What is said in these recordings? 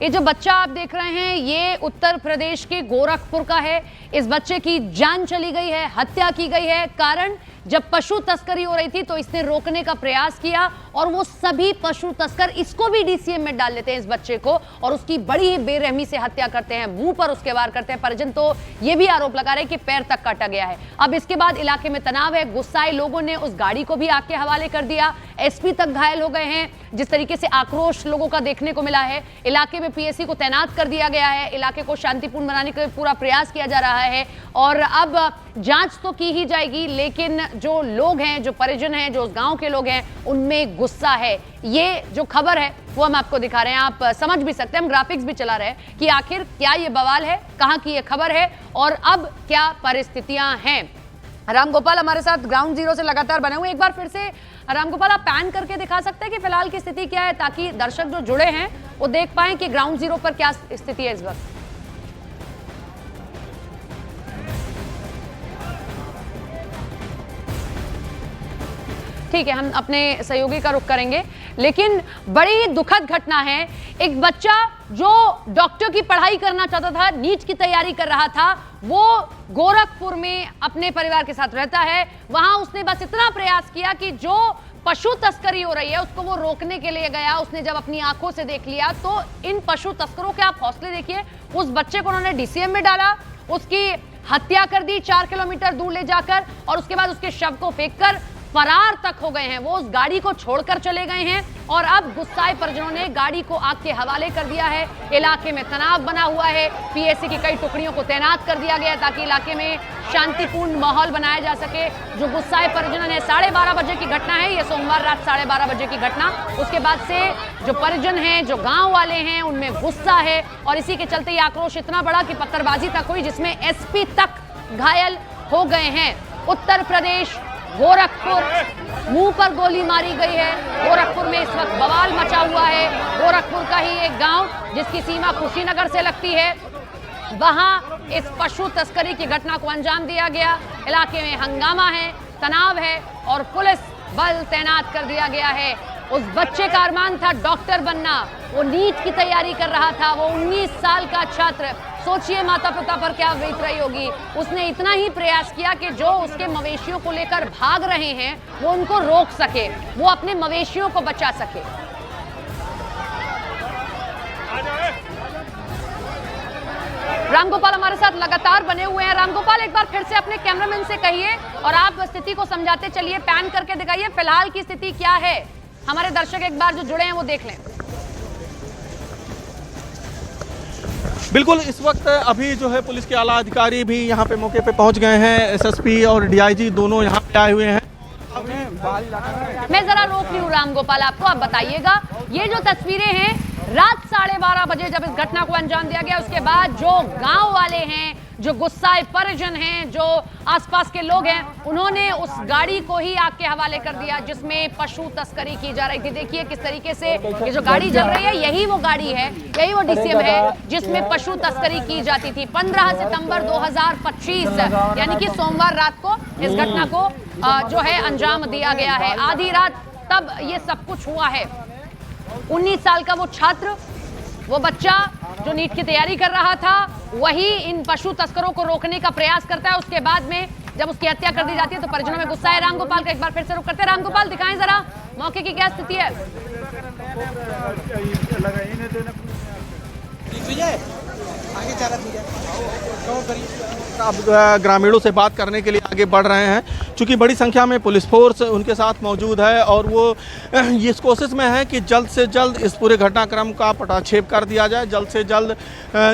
ये जो बच्चा आप देख रहे हैं ये उत्तर प्रदेश के गोरखपुर का है। इस बच्चे की जान चली गई है, हत्या की गई है। कारण जब पशु तस्करी हो रही थी तो इसने रोकने का प्रयास किया और वो सभी पशु तस्कर इसको भी डीसीएम में डाल लेते हैं, इस बच्चे को, और उसकी बड़ी ही बेरहमी से हत्या करते हैं, मुंह पर उसके वार करते हैं। परिजन तो ये भी आरोप लगा रहे हैं कि पैर तक काटा गया है। अब इसके बाद इलाके में तनाव है। गुस्साए लोगों ने उस गाड़ी को भी आग के हवाले कर दिया। एसपी तक घायल हो गए हैं। जिस तरीके से आक्रोश लोगों का देखने को मिला है, इलाके में पीएससी को तैनात कर दिया गया है। इलाके को शांतिपूर्ण बनाने का पूरा प्रयास किया जा रहा है और अब जांच तो की ही जाएगी, लेकिन जो लोग हैं, जो परिजन हैं, जो उस गांव के लोग हैं, उनमें गुस्सा है। ये जो खबर है वो हम आपको दिखा रहे हैं, आप समझ भी सकते हैं, हम ग्राफिक्स भी चला रहे हैं कि आखिर क्या ये बवाल है, कहां की ये खबर है और अब क्या परिस्थितियां हैं। रामगोपाल हमारे साथ ग्राउंड जीरो से लगातार बने हुए। एक बार फिर से रामगोपाल, आप पैन करके दिखा सकते हैं कि फिलहाल की स्थिति क्या है, ताकि दर्शक जो जुड़े हैं वो देख पाएं कि ग्राउंड जीरो पर क्या स्थिति है इस वक्त। ठीक है, हम अपने सहयोगी का रुख करेंगे, लेकिन बड़ी ही दुखद घटना है। एक बच्चा जो डॉक्टर की पढ़ाई करना चाहता था, नीट की तैयारी कर रहा था, वो गोरखपुर में अपने परिवार के साथ रहता है। वहां उसने बस इतना प्रयास किया कि जो पशु तस्करी हो रही है उसको वो रोकने के लिए गया। उसने जब अपनी आंखों से देख लिया तो इन पशु तस्करों के आप हौसले देखिए। उस बच्चे को उन्होंने डीसीएम में डाला, उसकी हत्या कर दी 4 किलोमीटर दूर ले जाकर, और उसके बाद उसके शव को फेंककर फरार तक हो गए हैं। वो उस गाड़ी को छोड़कर चले गए हैं और अब गुस्साए परिजनों ने गाड़ी को आग के हवाले कर दिया है। इलाके में तनाव बना हुआ है। पीएससी की कई टुकड़ियों को तैनात कर दिया गया ताकि इलाके में शांतिपूर्ण माहौल बनाया जा सके। जो गुस्साए परिजनों ने 12:30 बजे की घटना है, ये सोमवार रात 12:30 बजे की घटना। उसके बाद से जो परिजन हैं, जो गाँव वाले हैं, उनमें गुस्सा है और इसी के चलते ये आक्रोश इतना बड़ा कि पत्थरबाजी तक हुई, जिसमें एसपी तक घायल हो गए हैं। उत्तर प्रदेश गोरखपुर, मुंह पर गोली मारी गई है। गोरखपुर में इस वक्त बवाल मचा हुआ है। गोरखपुर का ही एक गांव जिसकी सीमा कुशीनगर से लगती है, वहां इस पशु तस्करी की घटना को अंजाम दिया गया। इलाके में हंगामा है, तनाव है और पुलिस बल तैनात कर दिया गया है। उस बच्चे का अरमान था डॉक्टर बनना, वो नीट की तैयारी कर रहा था, वो 19 साल का छात्र। सोचिए माता पिता पर क्या बीत रही होगी। उसने इतना ही प्रयास किया कि जो उसके मवेशियों को लेकर भाग रहे हैं वो उनको रोक सके, वो अपने मवेशियों को बचा सके। रामगोपाल हमारे साथ लगातार बने हुए हैं। रामगोपाल, एक बार फिर से अपने कैमरामैन से कहिए और आप स्थिति को समझाते चलिए, पैन करके दिखाइए फिलहाल की स्थिति क्या है। हमारे दर्शक एक बार जो जुड़े हैं वो देख लें। बिल्कुल, इस वक्त अभी जो है पुलिस के आला अधिकारी भी यहाँ पे मौके पे पहुँच गए हैं। एसएसपी और डीआईजी दोनों यहाँ पे आए हुए हैं। मैं जरा रोक रही हूँ रामगोपाल आपको, आप बताइएगा ये जो तस्वीरें हैं रात 12:30 बजे जब इस घटना को अंजाम दिया गया, उसके बाद जो गांव वाले हैं, जो गुस्साए परिजन हैं, जो आसपास के लोग हैं, उन्होंने उस गाड़ी को ही आग के हवाले कर दिया जिसमें पशु तस्करी की जा रही थी। देखिए किस तरीके से ये जो गाड़ी जल रही है, यही वो गाड़ी है, यही वो डीसीएम है जिसमें पशु तस्करी की जाती थी। 15 सितंबर 2025 यानी कि सोमवार रात को इस घटना को जो है अंजाम दिया गया है। आधी रात तब ये सब कुछ हुआ है। 19 साल का वो छात्र, वो बच्चा जो नीट की तैयारी कर रहा था, वही इन पशु तस्करों को रोकने का प्रयास करता है। उसके बाद में जब उसकी हत्या कर दी जाती है तो परिजनों में गुस्सा है। रामगोपाल का एक बार फिर से रुख करते हैं। रामगोपाल, दिखाएं जरा मौके की क्या स्थिति है। अब ग्रामीणों से बात करने के लिए आगे बढ़ रहे हैं, क्योंकि बड़ी संख्या में पुलिस फोर्स उनके साथ मौजूद है और वो इस कोशिश में है कि जल्द से जल्द इस पूरे घटनाक्रम का पटाक्षेप कर दिया जाए। जल्द से जल्द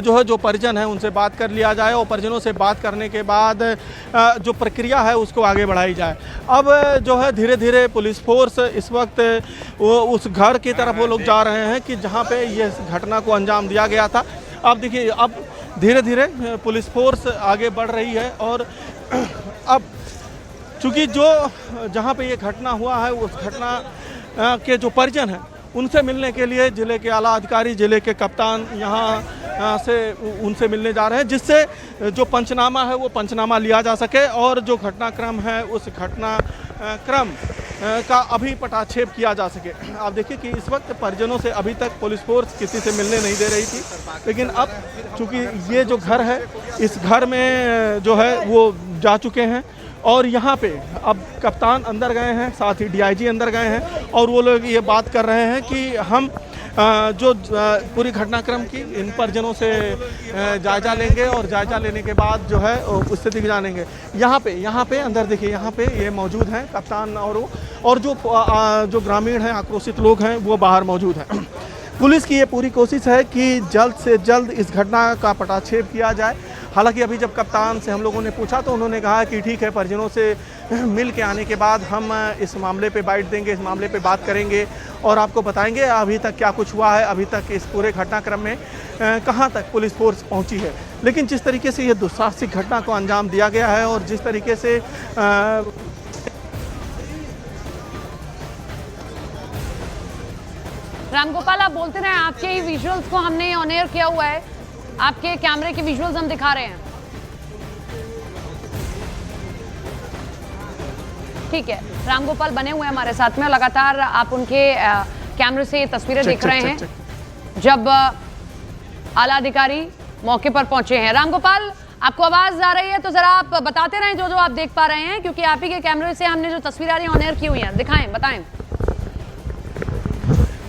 जो है जो परिजन है उनसे बात कर लिया जाए और परिजनों से बात करने के बाद जो प्रक्रिया है उसको आगे बढ़ाई जाए। अब जो है धीरे धीरे पुलिस फोर्स इस वक्त वो उस घर की तरफ वो लोग जा रहे हैं कि जहाँ पे ये घटना को अंजाम दिया गया था। अब देखिए, अब धीरे धीरे पुलिस फोर्स आगे बढ़ रही है और अब चूँकि जो जहाँ पे ये घटना हुआ है उस घटना के जो परिजन हैं उनसे मिलने के लिए जिले के आला अधिकारी, जिले के कप्तान यहाँ से उनसे मिलने जा रहे हैं, जिससे जो पंचनामा है वो पंचनामा लिया जा सके और जो घटनाक्रम है उस घटनाक्रम का अभी पटाक्षेप किया जा सके। आप देखिए कि इस वक्त परिजनों से अभी तक पुलिस फोर्स किसी से मिलने नहीं दे रही थी, लेकिन अब चूँकि ये जो घर है, इस घर में जो है वो जा चुके हैं और यहाँ पे अब कप्तान अंदर गए हैं, साथ ही डीआईजी अंदर गए हैं और वो लोग ये बात कर रहे हैं कि हम जो पूरी घटनाक्रम की इन परिजनों से जायज़ा लेंगे और जायज़ा लेने के बाद जो है स्थिति की जानेंगे। यहाँ पे अंदर देखिए, यहाँ पे ये मौजूद हैं कप्तान और जो ग्रामीण हैं, आक्रोशित लोग हैं, वो बाहर मौजूद हैं। पुलिस की ये पूरी कोशिश है कि जल्द से जल्द इस घटना का पटाक्षेप किया जाए। हालांकि अभी जब कप्तान से हम लोगों ने पूछा तो उन्होंने कहा कि ठीक है, परिजनों से मिल के आने के बाद हम इस मामले पे बाइट देंगे, इस मामले पे बात करेंगे और आपको बताएंगे अभी तक क्या कुछ हुआ है, अभी तक इस पूरे घटनाक्रम में कहां तक पुलिस फोर्स पहुंची है। लेकिन जिस तरीके से ये दुस्साहसिक घटना को अंजाम दिया गया है और जिस तरीके से रामगोपाल, आप बोलते रहे, आपके ही विजुअल्स को हमने ऑन एयर किया हुआ है, आपके कैमरे के विजुअल्स हम दिखा रहे हैं। ठीक है, रामगोपाल बने हुए हैं हमारे साथ में, लगातार आप उनके कैमरे से तस्वीरें देख रहे हैं जब आला अधिकारी मौके पर पहुंचे हैं। रामगोपाल, आपको आवाज आ रही है तो जरा आप बताते रहें जो आप देख पा रहे हैं, क्योंकि आप ही के कैमरे से हमने जो तस्वीर आ रही है ऑन एयर की हुई है, दिखाएं, बताएं।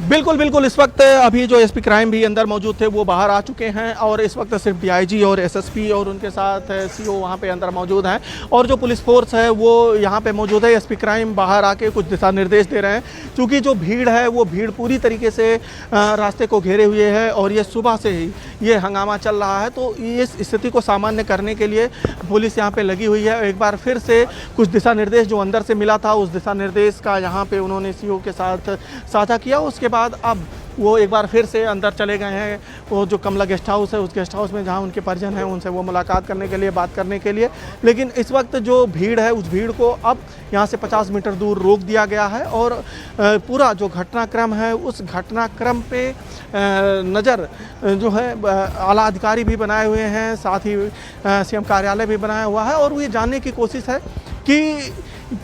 बिल्कुल इस वक्त अभी जो एसपी क्राइम भी अंदर मौजूद थे वो बाहर आ चुके हैं और इस वक्त सिर्फ डीआईजी और एसएसपी और उनके साथ सीओ वहाँ पे अंदर मौजूद हैं और जो पुलिस फोर्स है वो यहाँ पे मौजूद है। एसपी क्राइम बाहर आके कुछ दिशा निर्देश दे रहे हैं, क्योंकि जो भीड़ है वो भीड़ पूरी तरीके से रास्ते को घेरे हुए है और ये सुबह से ही ये हंगामा चल रहा है। तो इस स्थिति को सामान्य करने के लिए पुलिस यहाँ पर लगी हुई है। एक बार फिर से कुछ दिशा निर्देश जो अंदर से मिला था उस दिशा निर्देश का यहाँ पर उन्होंने सीओ के साथ साझा किया। उसके बाद अब वो एक बार फिर से अंदर चले गए हैं, वो जो कमला गेस्ट हाउस है उस गेस्ट हाउस में जहां उनके परिजन हैं उनसे वो मुलाकात करने के लिए, बात करने के लिए। लेकिन इस वक्त जो भीड़ है उस भीड़ को अब यहां से 50 मीटर दूर रोक दिया गया है और पूरा जो घटनाक्रम है उस घटनाक्रम पे नज़र जो है आला अधिकारी भी बनाए हुए हैं, साथ ही सीएम कार्यालय भी बनाया हुआ है और वो ये जानने की कोशिश है कि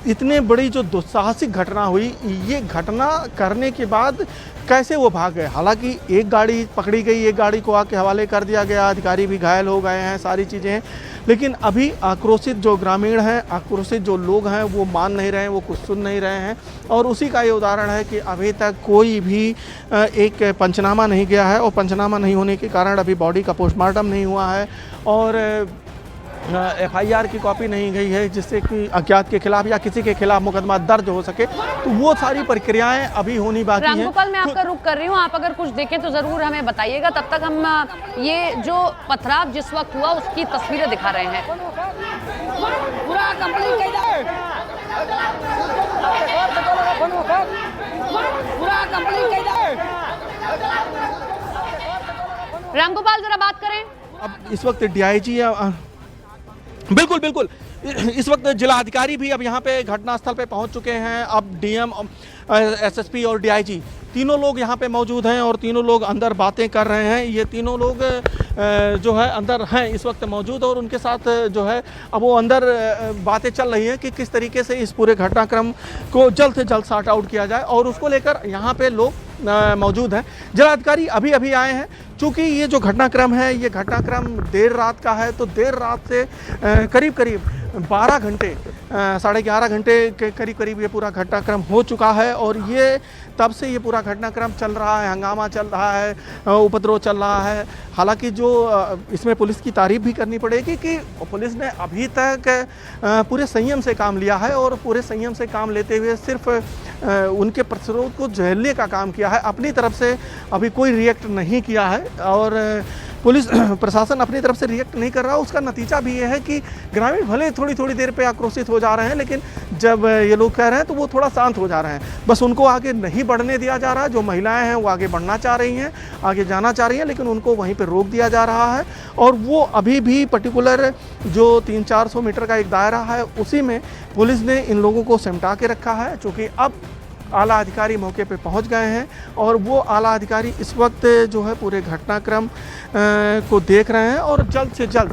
इतने बड़ी जो दुस्साहसिक घटना हुई, ये घटना करने के बाद कैसे वो भाग गए। हालांकि एक गाड़ी पकड़ी गई, एक गाड़ी को आके हवाले कर दिया गया, अधिकारी भी घायल हो गए हैं, सारी चीज़ें हैं। लेकिन अभी आक्रोशित जो ग्रामीण हैं, आक्रोशित जो लोग हैं वो मान नहीं रहे हैं, वो कुछ सुन नहीं रहे हैं और उसी का ये उदाहरण है कि अभी तक कोई भी एक पंचनामा नहीं गया है और पंचनामा नहीं होने के कारण अभी बॉडी का पोस्टमार्टम नहीं हुआ है और एफआईआर की कॉपी नहीं गई है, जिससे कि अज्ञात के खिलाफ या किसी के खिलाफ मुकदमा दर्ज हो सके। तो वो सारी प्रक्रियाएं अभी होनी बाकी हैं। रामगोपाल, मैं आपका रुख कर रही हूँ, आप अगर कुछ देखें तो ज़रूर हमें बताइएगा। तब तक हम ये जो पथराव जिस वक्त हुआ उसकी तस्वीरें दिखा रहे हैं। रामगोपाल, जरा बात करें। अब इस वक्त डीआईजी बिल्कुल इस वक्त जिला अधिकारी भी अब यहाँ पे घटनास्थल पे पहुँच चुके हैं। अब डीएम, एसएसपी और डीआईजी तीनों लोग यहाँ पे मौजूद हैं और तीनों लोग अंदर बातें कर रहे हैं। ये तीनों लोग जो है अंदर हैं इस वक्त मौजूद और उनके साथ जो है अब वो अंदर बातें चल रही हैं कि किस तरीके से इस पूरे घटनाक्रम को जल्द से जल्द सॉर्ट आउट किया जाए और उसको लेकर यहाँ पे लोग मौजूद हैं। जिलाधिकारी अभी आए हैं। चूँकि ये जो घटनाक्रम है ये घटनाक्रम देर रात का है, तो देर रात से करीब 12 घंटे, 11:30 घंटे के करीब ये पूरा घटनाक्रम हो चुका है और ये तब से ये पूरा घटनाक्रम चल रहा है, हंगामा चल रहा है, उपद्रव चल रहा है। हालांकि जो इसमें पुलिस की तारीफ भी करनी पड़ेगी कि पुलिस ने अभी तक पूरे संयम से काम लिया है और पूरे संयम से काम लेते हुए सिर्फ उनके प्रतिरोध को झेलने का काम किया है। अपनी तरफ से अभी कोई रिएक्ट नहीं किया है और पुलिस प्रशासन अपनी तरफ से रिएक्ट नहीं कर रहा। उसका नतीजा भी ये है कि ग्रामीण भले थोड़ी देर पे आक्रोशित हो जा रहे हैं, लेकिन जब ये लोग कह रहे हैं तो वो थोड़ा शांत हो जा रहे हैं। बस उनको आगे नहीं बढ़ने दिया जा रहा। जो महिलाएं हैं वो आगे बढ़ना चाह रही हैं, आगे जाना चाह रही हैं, लेकिन उनको वहीं पर रोक दिया जा रहा है और वो अभी भी पर्टिकुलर जो 300-400 मीटर का एक दायरा है उसी में पुलिस ने इन लोगों को सिमटा के रखा है। चूँकि अब आला अधिकारी मौके पे पहुंच गए हैं और वो आला अधिकारी इस वक्त जो है पूरे घटनाक्रम को देख रहे हैं और जल्द से जल्द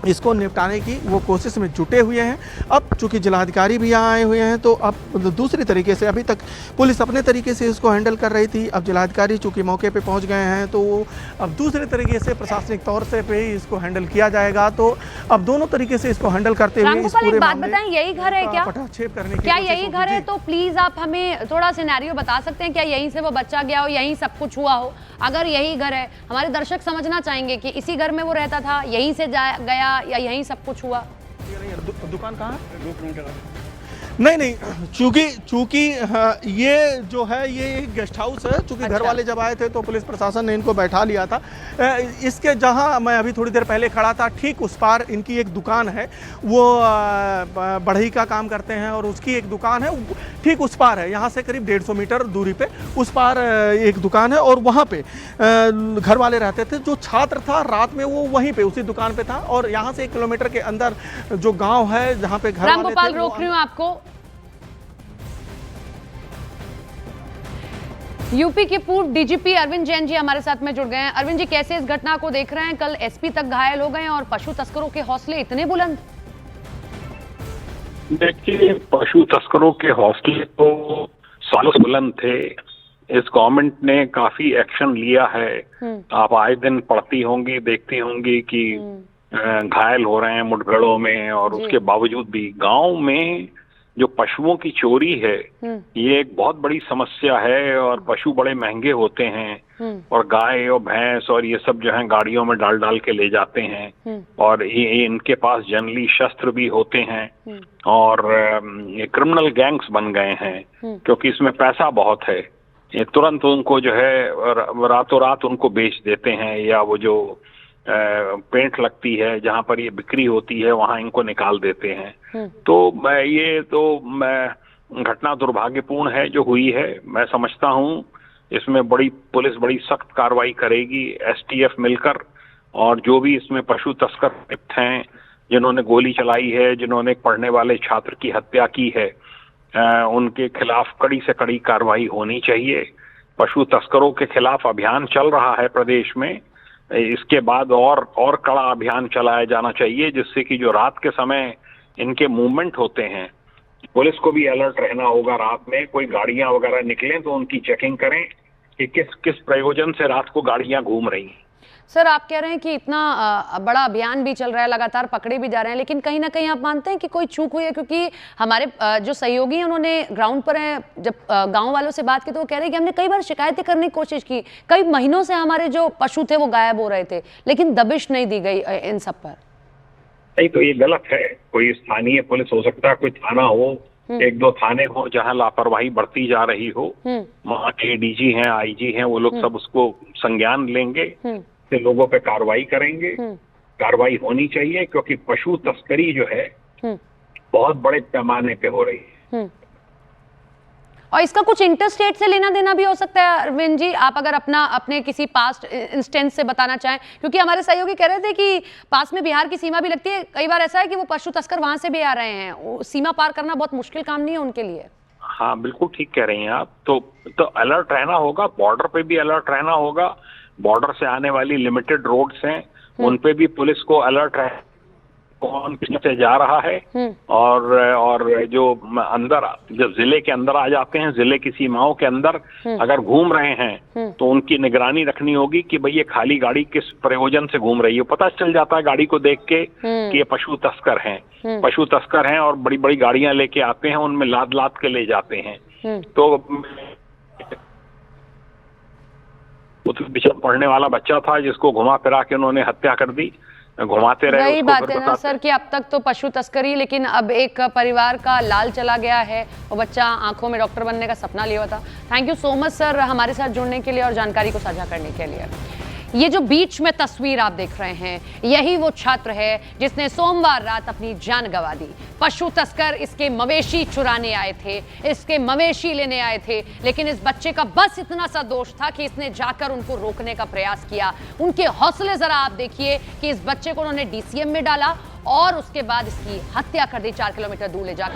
इसको निपटाने की वो कोशिश में जुटे हुए हैं। अब चूंकि जिलाधिकारी भी यहाँ आए हुए हैं तो अब दूसरी तरीके से, अभी तक पुलिस अपने तरीके से इसको हैंडल कर रही थी, अब जिलाधिकारी चूंकि मौके पे पहुँच गए हैं तो वो अब दूसरे तरीके से प्रशासनिक तौर से पे ही इसको हैंडल किया जाएगा। तो अब दोनों तरीके से इसको हैंडल करते हुए इस पूरे बात बताएं, यही घर है क्या? पटाक्षेप करने की क्या यही घर है? तो प्लीज आप हमें थोड़ा सिनेरियो बता सकते हैं, क्या यहीं से वो बच्चा गया हो, यहीं सब कुछ हुआ हो? अगर यही घर है, हमारे दर्शक समझना चाहेंगे कि इसी घर में वो रहता था, यहीं से गया या यहीं सब कुछ हुआ? दुकान कहाँ है? 2 किलोमीटर नहीं, चूंकि ये जो है ये एक गेस्ट हाउस है। चूंकि घर वाले जब आए थे तो पुलिस प्रशासन ने इनको बैठा लिया था। इसके जहां मैं अभी थोड़ी देर पहले खड़ा था, ठीक उस पार इनकी एक दुकान है, वो बढ़ई का काम करते हैं और उसकी एक दुकान है ठीक उस पार है, यहाँ से करीब 150 मीटर दूरी पे उस पार एक दुकान है और वहाँ पे घर वाले रहते थे। जो छात्र था रात में वो वहीं पे उसी दुकान पे था और यहाँ से 1 किलोमीटर के अंदर जो गाँव है जहाँ पे घर वाले थे। रोक रही हूँ आपको। यूपी के पूर्व डीजीपी अरविंद जैन जी हमारे साथ में जुड़ गए हैं। अरविंद जी, कैसे इस घटना को देख रहे हैं? कल एसपी तक घायल हो गए और पशु तस्करों के हौसले इतने बुलंद। देखिए, पशु तस्करों के हौसले तो सालों से बुलंद थे। इस गवर्नमेंट ने काफी एक्शन लिया है। आप आए दिन पढ़ती होंगी, देखती होंगी कि घायल हो रहे हैं मुठभेड़ों में, और उसके बावजूद भी गांव में जो पशुओं की चोरी है ये एक बहुत बड़ी समस्या है। और पशु बड़े महंगे होते हैं और गाय और भैंस और ये सब जो है गाड़ियों में डाल डाल के ले जाते हैं और ये इनके पास जनरली शस्त्र भी होते हैं और ये क्रिमिनल गैंग्स बन गए हैं क्योंकि इसमें पैसा बहुत है। ये तुरंत उनको जो है रातों रात उनको बेच देते हैं, या वो जो पेंट लगती है जहां पर ये बिक्री होती है वहां इनको निकाल देते हैं। तो ये तो घटना दुर्भाग्यपूर्ण है जो हुई है। मैं समझता हूं इसमें पुलिस बड़ी सख्त कार्रवाई करेगी, एसटीएफ मिलकर, और जो भी इसमें पशु तस्कर लिप्त हैं, जिन्होंने गोली चलाई है, जिन्होंने एक पढ़ने वाले छात्र की हत्या की है, उनके खिलाफ कड़ी से कड़ी कार्रवाई होनी चाहिए। पशु तस्करों के खिलाफ अभियान चल रहा है प्रदेश में, इसके बाद और कड़ा अभियान चलाया जाना चाहिए, जिससे कि जो रात के समय इनके मूवमेंट होते हैं, पुलिस को भी अलर्ट रहना होगा। रात में कोई गाड़ियां वगैरह निकलें तो उनकी चेकिंग करें कि किस प्रयोजन से रात को गाड़ियां घूम रही हैं। सर, आप कह रहे हैं कि इतना बड़ा अभियान भी चल रहा है, लगातार पकड़े भी जा रहे हैं, लेकिन कहीं ना कहीं आप मानते हैं कि कोई चूक हुई है? क्योंकि हमारे जो सहयोगी हैं उन्होंने ग्राउंड पर हैं, जब गांव वालों से बात की तो वो कह रहे हैं कि हमने कई बार शिकायतें करने की कोशिश की, कई महीनों से हमारे जो पशु थे वो गायब हो रहे थे, लेकिन दबिश नहीं दी गई इन सब पर। नहीं, तो ये गलत है। कोई स्थानीय पुलिस हो सकता है, कोई थाना हो, 1-2 थाने हो जहां लापरवाही बढ़ती जा रही हो, वहाँ के डीजी हैं, आईजी हैं, वो लोग सब उसको संज्ञान लेंगे, लोगों पे कार्रवाई करेंगे। कार्रवाई होनी चाहिए क्योंकि पशु तस्करी जो है बहुत बड़े पैमाने पे हो रही है। और इसका कुछ इंटरस्टेट से लेना देना भी हो सकता है अरविंद जी, आप अगर अपने किसी पास्ट इंस्टेंस से बताना चाहें, क्योंकि हमारे सहयोगी कह रहे थे कि पास में बिहार की सीमा भी लगती है, कई बार ऐसा है कि वो पशु तस्कर वहां से भी आ रहे हैं, सीमा पार करना बहुत मुश्किल काम नहीं है उनके लिए। हाँ, बिल्कुल ठीक कह रही हैं आप। तो अलर्ट रहना होगा, बॉर्डर पे भी अलर्ट रहना होगा। बॉर्डर से आने वाली लिमिटेड रोड्स हैं, उन पे भी पुलिस को अलर्ट है कौन किस से जा रहा है, और जो अंदर जब जिले के अंदर आ जाते हैं, जिले की सीमाओं के अंदर अगर घूम रहे हैं तो उनकी निगरानी रखनी होगी कि भाई ये खाली गाड़ी किस प्रयोजन से घूम रही है। पता चल जाता है गाड़ी को देख के कि ये पशु तस्कर हैं, पशु तस्कर हैं, और बड़ी बड़ी गाड़ियां लेके आते हैं, उनमें लाद लाद के ले जाते हैं। तो पीछे पढ़ने वाला बच्चा था जिसको घुमा फिरा के उन्होंने हत्या कर दी, घुमाते रहे। वही बात है ना सर कि अब तक तो पशु तस्करी, लेकिन अब एक परिवार का लाल चला गया है, वो बच्चा आंखों में डॉक्टर बनने का सपना लिया था। Thank you so much sir हमारे साथ जुड़ने के लिए और जानकारी को साझा करने के लिए। ये जो बीच में तस्वीर आप देख रहे हैं, यही वो छात्र है जिसने सोमवार रात अपनी जान गंवा दी। पशु तस्कर इसके मवेशी चुराने आए थे, इसके मवेशी लेने आए थे, लेकिन इस बच्चे का बस इतना सा दोष था कि इसने जाकर उनको रोकने का प्रयास किया। उनके हौसले जरा आप देखिए कि इस बच्चे को उन्होंने डीसीएम में डाला और उसके बाद इसकी हत्या कर दी 4 किलोमीटर दूर ले जाकर।